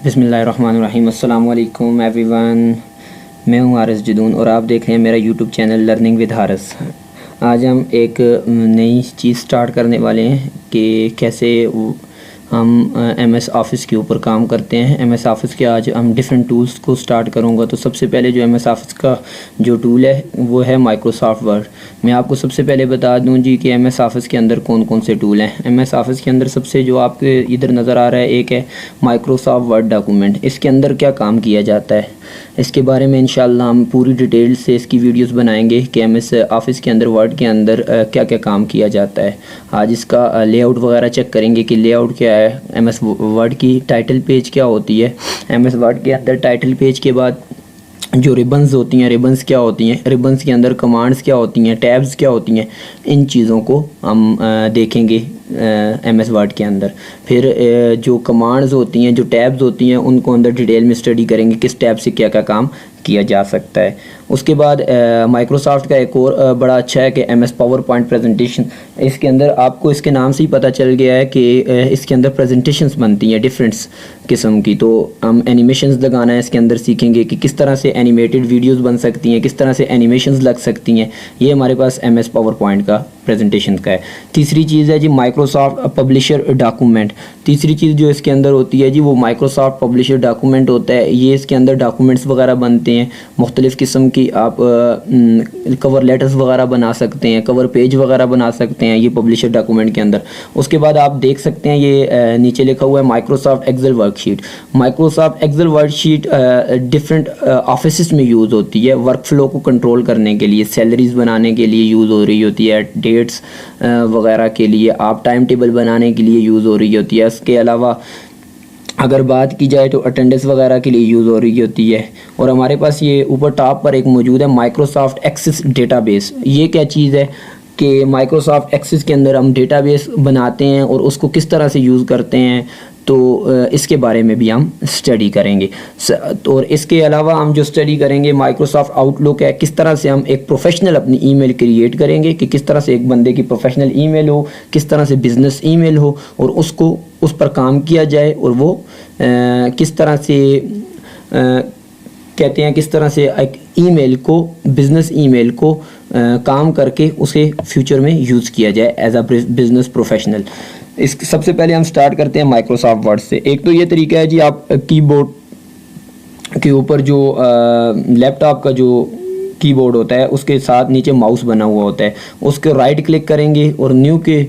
बिस्मिल्लाहिर्रहमानिर्रहीम। अस्सलाम वालेकुम एवरीवन। मैं हूँ हारिस जदून और आप देख रहे हैं मेरा YouTube channel learning with Haris. आज हम एक नई चीज़ स्टार्ट करने वाले हैं कि कैसे हम MS ऑफ़िस के ऊपर काम करते हैं। MS ऑफ़िस के आज हम डिफरेंट टूल्स को स्टार्ट करूँगा। तो सबसे पहले जो MS ऑफ़िस का जो टूल है वो है माइक्रोसॉफ्ट वर्ड। मैं आपको सबसे पहले बता दूं जी कि MS ऑफ़िस के अंदर कौन कौन से टूल हैं। MS ऑफ़िस के अंदर सबसे जो आपके इधर नज़र आ रहा है एक है माइक्रोसॉफ्ट वर्ड डॉक्यूमेंट। इसके अंदर क्या काम किया जाता है इसके बारे में इंशाल्लाह हम पूरी डिटेल से इसकी वीडियोस बनाएंगे कि MS ऑफ़िस के अंदर वर्ड के अंदर क्या क्या काम किया जाता है। आज इसका लेआउट वगैरह चेक करेंगे कि लेआउट क्या है। MS वर्ड की टाइटल पेज क्या होती है। MS वर्ड के अंदर टाइटल पेज के बाद जो रिबन्स होती हैं, रिबन्स क्या होती हैं, रिबन्स के अंदर कमांड्स क्या होती हैं, टैब्स क्या होती हैं, इन चीज़ों को हम देखेंगे MS वर्ड के अंदर। फिर जो कमांड्स होती हैं, जो टैब्स होती हैं, उनको अंदर डिटेल में स्टडी करेंगे किस टैब से क्या क्या काम किया जा सकता है। उसके बाद माइक्रोसॉफ्ट का एक और बड़ा अच्छा है कि MS पावर पॉइंट प्रेजेंटेशन। इसके अंदर आपको इसके नाम से ही पता चल गया है कि इसके अंदर प्रेजेंटेशंस बनती हैं डिफरेंट किस्म की। तो हम एनिमेशंस लगाना है इसके अंदर सीखेंगे कि किस तरह से एनिमेटेड वीडियोस बन सकती हैं, किस तरह से एनिमेशंस लग सकती हैं। ये हमारे पास MS पावर पॉइंट का प्रेजेंटेशन का है। तीसरी चीज़ है जी माइक्रोसॉफ्ट पब्लिशर डॉक्यूमेंट। तीसरी चीज़ जो इसके अंदर होती है जी वो माइक्रोसॉफ्ट पब्लिशर डॉक्यूमेंट होता है। ये इसके अंदर डॉक्यूमेंट्स वगैरह बनते हैं, मुख्तलिफ़ किस्म की आप कवर लेटर्स वगैरह बना सकते हैं, कवर पेज वगैरह बना सकते हैं ये पब्लिशर डॉक्यूमेंट के अंदर। उसके बाद आप देख सकते हैं ये नीचे लिखा हुआ है Microsoft Excel worksheet. Microsoft Excel worksheet different office में यूज़ होती है वर्क फ्लो को कंट्रोल करने के लिए, सैलरीज बनाने के लिए यूज़ हो रही होती है, डेट्स वगैरह के लिए, आप टाइम टेबल बनाने के लिए यूज़ हो रही होती है। इसके अलावा अगर बात की जाए तो अटेंडेंस वगैरह के लिए यूज़ हो रही होती है। और हमारे पास ये ऊपर टॉप पर एक मौजूद है माइक्रोसॉफ्ट एक्सेस डेटाबेस। ये क्या चीज़ है कि माइक्रोसॉफ्ट एक्सेस के अंदर हम डेटाबेस बनाते हैं और उसको किस तरह से यूज़ करते हैं, तो इसके बारे में भी हम स्टडी करेंगे। और इसके अलावा हम जो स्टडी करेंगे माइक्रोसॉफ्ट आउटलुक है, किस तरह से हम एक प्रोफेशनल अपनी ईमेल क्रिएट करेंगे कि किस तरह से एक बंदे की प्रोफेशनल ईमेल हो, किस तरह से बिज़नेस ईमेल हो और उसको उस पर काम किया जाए और वो किस तरह से कहते हैं किस तरह से एक ईमेल को, बिज़नेस ईमेल को काम करके उसे फ्यूचर में यूज़ किया जाए एज अ बिज़नेस प्रोफेशनल। इस सबसे पहले हम स्टार्ट करते हैं माइक्रोसॉफ्ट वर्ड से। एक तो ये तरीका है जी, आप कीबोर्ड के ऊपर जो लैपटॉप का जो कीबोर्ड होता है उसके साथ नीचे माउस बना हुआ होता है, उसको राइट क्लिक करेंगे और न्यू के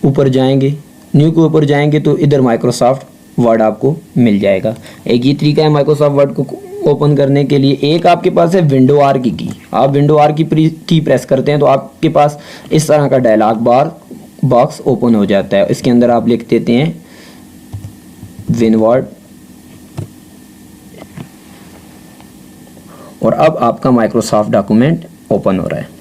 ऊपर जाएंगे। न्यू के ऊपर जाएंगे तो इधर माइक्रोसॉफ्ट वर्ड आपको मिल जाएगा। एक ये तरीका है माइक्रोसॉफ्ट वर्ड को ओपन करने के लिए। एक आपके पास है विंडो आर की आप विंडो आर की प्रेस करते हैं तो आपके पास इस तरह का डायलॉग बॉक्स ओपन हो जाता है। इसके अंदर आप लिख देते हैं विनवर्ड और अब आपका माइक्रोसॉफ्ट डॉक्यूमेंट ओपन हो रहा है।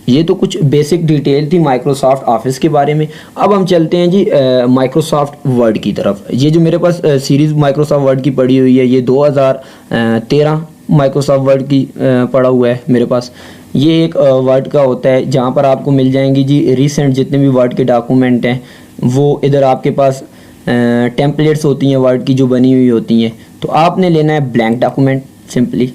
ये तो कुछ बेसिक डिटेल थी माइक्रोसॉफ्ट ऑफिस के बारे में। अब हम चलते हैं जी माइक्रोसॉफ्ट वर्ड की तरफ। ये जो मेरे पास सीरीज़ माइक्रोसॉफ्ट वर्ड की पड़ी हुई है, ये 2013 माइक्रोसॉफ्ट वर्ड की पड़ा हुआ है मेरे पास। ये एक वर्ड का होता है जहाँ पर आपको मिल जाएंगी जी रिसेंट जितने भी वर्ड के डॉक्यूमेंट हैं वो इधर आपके पास टेम्पलेट्स होती हैं वर्ड की जो बनी हुई होती हैं। तो आपने लेना है ब्लैंक डॉक्यूमेंट सिंपली।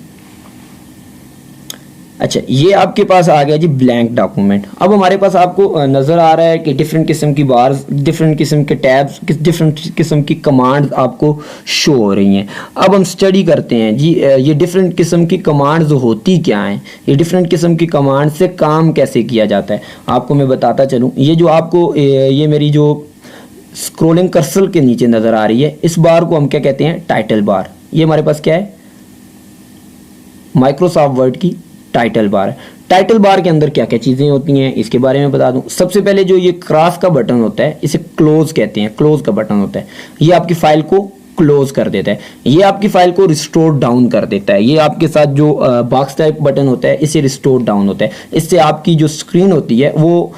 अच्छा, ये आपके पास आ गया जी ब्लैंक डॉक्यूमेंट। अब हमारे पास आपको नज़र आ रहा है कि डिफरेंट किस्म की बार्स, डिफरेंट किस्म के टैब्स, डिफरेंट किस्म की कमांड्स आपको शो हो रही हैं। अब हम स्टडी करते हैं जी ये डिफरेंट किस्म की कमांड्स होती क्या हैं, ये डिफरेंट किस्म की कमांड से काम कैसे किया जाता है आपको मैं बताता चलूँ। ये जो आपको ये मेरी जो स्क्रोलिंग कर्सर के नीचे नज़र आ रही है, इस बार को हम क्या कहते हैं, टाइटल बार। ये हमारे पास क्या है, माइक्रोसॉफ्ट वर्ड की टाइटल बार है। टाइटल बार के अंदर क्या क्या चीज़ें होती हैं इसके बारे में बता दूं। सबसे पहले जो ये क्रॉस का बटन होता है इसे क्लोज कहते हैं, क्लोज का बटन होता है। ये आपकी फाइल को क्लोज कर देता है, ये आपकी फाइल को रिस्टोर डाउन कर देता है। ये आपके साथ जो बॉक्स टाइप बटन होता है इसे रिस्टोर डाउन होता है। इससे आपकी जो स्क्रीन होती है वो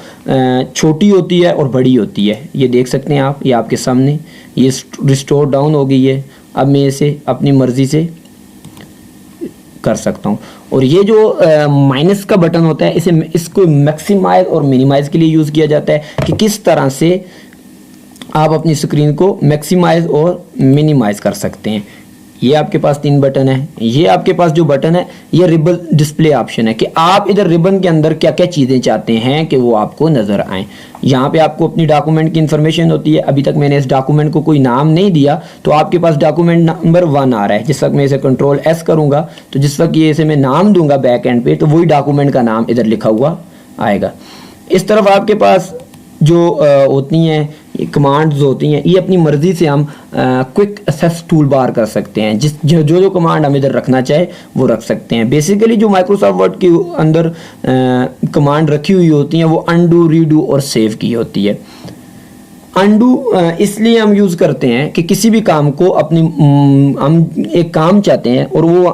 छोटी होती है और बड़ी होती है। ये देख सकते हैं आप, ये आपके सामने ये रिस्टोर डाउन हो गई है। अब मैं इसे अपनी मर्ज़ी से कर सकता हूँ। और ये जो माइनस का बटन होता है इसको मैक्सिमाइज और मिनिमाइज के लिए यूज़ किया जाता है कि किस तरह से आप अपनी स्क्रीन को मैक्सिमाइज और मिनिमाइज कर सकते हैं। ये आपके पास 3 बटन है। ये आपके पास जो बटन है ये रिबन डिस्प्ले ऑप्शन है कि आप इधर रिबन के अंदर क्या क्या चीज़ें चाहते हैं कि वो आपको नज़र आएँ। यहाँ पे आपको अपनी डॉक्यूमेंट की इन्फॉर्मेशन होती है। अभी तक मैंने इस डॉक्यूमेंट को कोई नाम नहीं दिया तो आपके पास डॉक्यूमेंट नंबर 1 आ रहा है। जिस वक्त मैं इसे कंट्रोल S करूँगा तो जिस वक्त ये इसे मैं नाम दूंगा बैक एंड पे तो वही डॉक्यूमेंट का नाम इधर लिखा हुआ आएगा। इस तरफ आपके पास जो होती हैं कमांड्स होती हैं, ये अपनी मर्ज़ी से हम क्विक एक्सेस टूल बार कर सकते हैं। जो कमांड हम इधर रखना चाहे वो रख सकते हैं। बेसिकली जो माइक्रोसॉफ्ट वर्ड के अंदर कमांड रखी हुई होती हैं वो अनडू, रीडू और सेव की होती है। अनडू इसलिए हम यूज़ करते हैं कि किसी भी काम को हम एक काम चाहते हैं और वो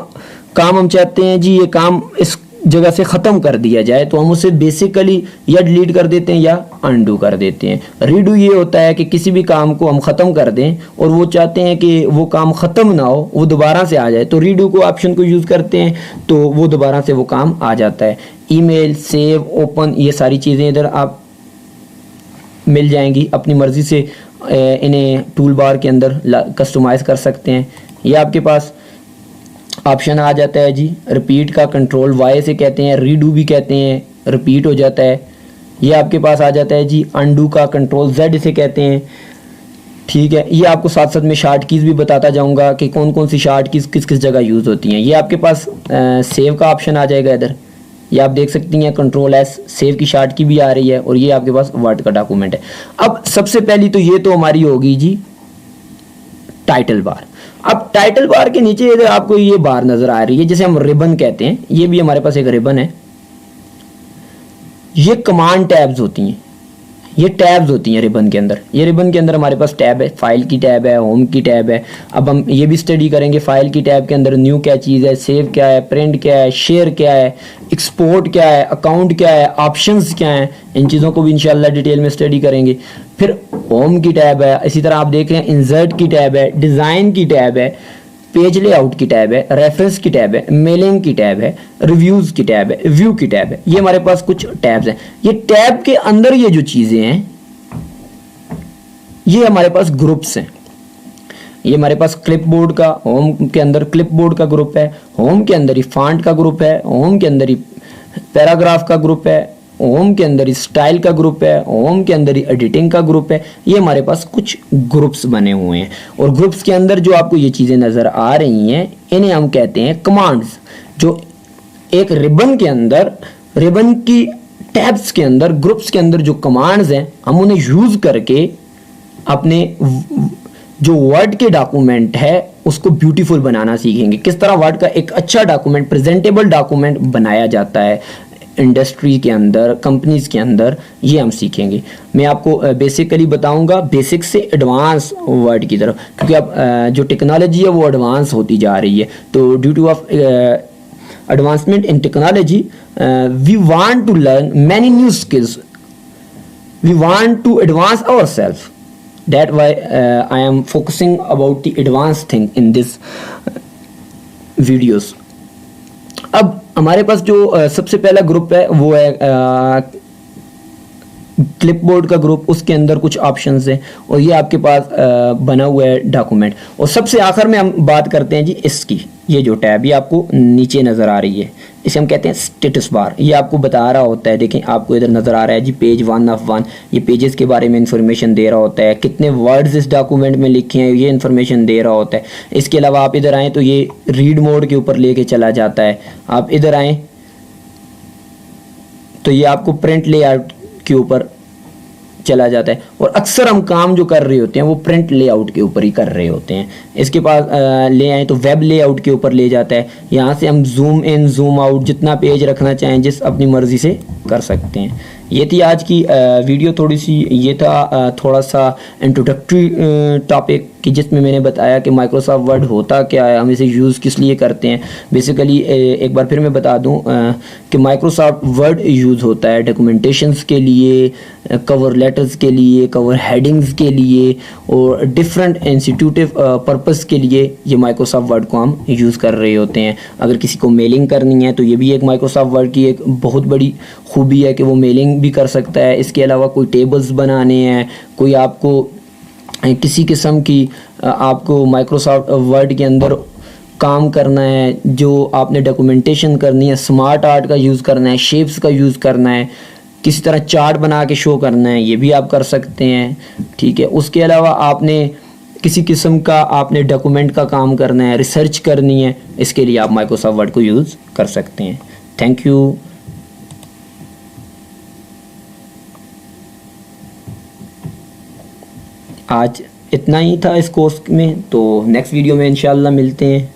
काम हम चाहते हैं जी ये काम इस जगह से ख़त्म कर दिया जाए तो हम उसे बेसिकली या डिलीट कर देते हैं या अनडू कर देते हैं। रीडू ये होता है कि किसी भी काम को हम ख़त्म कर दें और वो चाहते हैं कि वो काम ख़त्म ना हो, वो दोबारा से आ जाए तो रीडू को ऑप्शन को यूज़ करते हैं तो वो दोबारा से वो काम आ जाता है। ईमेल, सेव, ओपन, ये सारी चीज़ें इधर आप मिल जाएंगी। अपनी मर्ज़ी से इन्हें टूल बार के अंदर कस्टमाइज़ कर सकते हैं। ये आपके पास ऑप्शन आ जाता है जी रिपीट का, कंट्रोल Y से कहते हैं, रीडू भी कहते हैं, रिपीट हो जाता है। ये आपके पास आ जाता है जी अनडू का, कंट्रोल Z से कहते हैं। ठीक है, ये आपको साथ साथ में शार्ट कीज़ भी बताता जाऊंगा कि कौन कौन सी शार्ट कीज़ किस किस जगह यूज़ होती हैं। ये आपके पास सेव का ऑप्शन आ जाएगा इधर, ये आप देख सकती हैं कंट्रोल S, सेव की शार्ट की भी आ रही है और ये आपके पास वर्ड का डॉक्यूमेंट है। अब सबसे पहली तो ये तो हमारी होगी जी टाइटल बार। अब टाइटल बार के नीचे इधर आपको ये बार नजर आ रही है जिसे हम रिबन कहते हैं। ये भी हमारे पास एक रिबन है। ये कमांड टैब्स होती हैं, ये टैब्स होती हैं रिबन के अंदर। ये रिबन के अंदर हमारे पास टैब है, फाइल की टैब है, होम की टैब है। अब हम ये भी स्टडी करेंगे फाइल की टैब के अंदर न्यू क्या चीज़ है, सेव क्या है, प्रिंट क्या है, शेयर क्या है, एक्सपोर्ट क्या है, अकाउंट क्या है, ऑप्शंस क्या हैं। इन चीज़ों को भी इंशाल्लाह डिटेल में स्टडी करेंगे। फिर होम की टैब है, इसी तरह आप देख रहे हैं इंसर्ट की टैब है, डिज़ाइन की टैब है, पेज लेआउट की टैब है, रेफरेंस की टैब है, मेलिंग की टैब है, रिव्यूज़ की टैब है, व्यू की टैब है। ये हमारे पास कुछ टैब्स हैं। ये टैब के अंदर ये जो चीज़ें हैं ये हमारे पास ग्रुप्स हैं। ये हमारे पास क्लिपबोर्ड का, होम के अंदर क्लिपबोर्ड का ग्रुप है, होम के अंदर ही फॉन्ट का ग्रुप है, होम के अंदर ही पैराग्राफ का ग्रुप है, होम के अंदर ही स्टाइल का ग्रुप है, होम के अंदर ही एडिटिंग का ग्रुप है। ये हमारे पास कुछ ग्रुप्स बने हुए हैं और ग्रुप्स के अंदर जो आपको ये चीज़ें नज़र आ रही हैं इन्हें हम कहते हैं कमांड्स। जो एक रिबन के अंदर, रिबन की टैब्स के अंदर, ग्रुप्स के अंदर जो कमांड्स हैं हम उन्हें यूज़ करके अपने जो वर्ड के डॉक्यूमेंट है उसको ब्यूटीफुल बनाना सीखेंगे। किस तरह वर्ड का एक अच्छा डॉक्यूमेंट, प्रेजेंटेबल डॉक्यूमेंट बनाया जाता है इंडस्ट्री के अंदर, कंपनीज के अंदर, ये हम सीखेंगे। मैं आपको बेसिकली बताऊंगा बेसिक से एडवांस वर्ड की तरफ, क्योंकि अब जो टेक्नोलॉजी है वो एडवांस होती जा रही है। तो due to of advancement in technology we want to learn many new skills, we want to advance ourselves. That why I am focusing about the advanced thing in this videos. अब हमारे पास जो सबसे पहला ग्रुप है वो है clipboard का group. उसके अंदर कुछ ऑप्शंस हैं और ये आपके पास बना हुआ है डॉक्यूमेंट। और सबसे आखिर में हम बात करते हैं जी इसकी, ये जो टैब ये आपको नीचे नज़र आ रही है इसे हम कहते हैं स्टेटस बार। ये आपको बता रहा होता है, देखें आपको इधर नज़र आ रहा है जी पेज 1 ऑफ 1। ये पेजेस के बारे में इंफॉर्मेशन दे रहा होता है, कितने वर्ड्स इस डॉक्यूमेंट में लिखे हैं ये इंफॉर्मेशन दे रहा होता है। इसके अलावा आप इधर आएँ तो ये रीड मोड के ऊपर लेके चला जाता है। आप इधर आएँ तो ये आपको प्रिंट लेआउट के ऊपर चला जाता है। और अक्सर हम काम जो कर रहे होते हैं वो प्रिंट लेआउट के ऊपर ही कर रहे होते हैं। इसके पास ले आए तो वेब लेआउट के ऊपर ले जाता है। यहाँ से हम जूम इन जूम आउट जितना पेज रखना चाहें जिस अपनी मर्ज़ी से कर सकते हैं। ये थी आज की वीडियो। थोड़ी सी ये था थोड़ा सा इंट्रोडक्टरी टॉपिक कि जिसमें मैंने बताया कि माइक्रोसॉफ्ट वर्ड होता क्या है, हम इसे यूज़ किस लिए करते हैं। बेसिकली एक बार फिर मैं बता दूं कि माइक्रोसॉफ्ट वर्ड यूज़ होता है डॉक्यूमेंटेशंस के लिए, कवर लेटर्स के लिए, कवर हेडिंग्स के लिए और डिफरेंट इंस्टीट्यूटिव पर्पस के लिए ये माइक्रोसॉफ्ट वर्ड को हम यूज़ कर रहे होते हैं। अगर किसी को मेलिंग करनी है तो ये भी एक माइक्रोसॉफ्ट वर्ड की एक बहुत बड़ी खूबी है कि वो मेलिंग भी कर सकता है। इसके अलावा कोई टेबल्स बनाने हैं, कोई आपको किसी किस्म की आपको माइक्रोसॉफ्ट वर्ड के अंदर काम करना है, जो आपने डॉक्यूमेंटेशन करनी है, स्मार्ट आर्ट का यूज़ करना है, शेप्स का यूज़ करना है, किसी तरह चार्ट बना के शो करना है, ये भी आप कर सकते हैं। ठीक है, उसके अलावा आपने किसी किस्म का आपने डॉक्यूमेंट का काम करना है, रिसर्च करनी है, इसके लिए आप माइक्रोसॉफ्ट वर्ड को यूज़ कर सकते हैं। Thank you. आज इतना ही था इस कोर्स में, तो नेक्स्ट वीडियो में इंशाल्लाह मिलते हैं।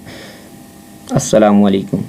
अस्सलामु अलैकुम।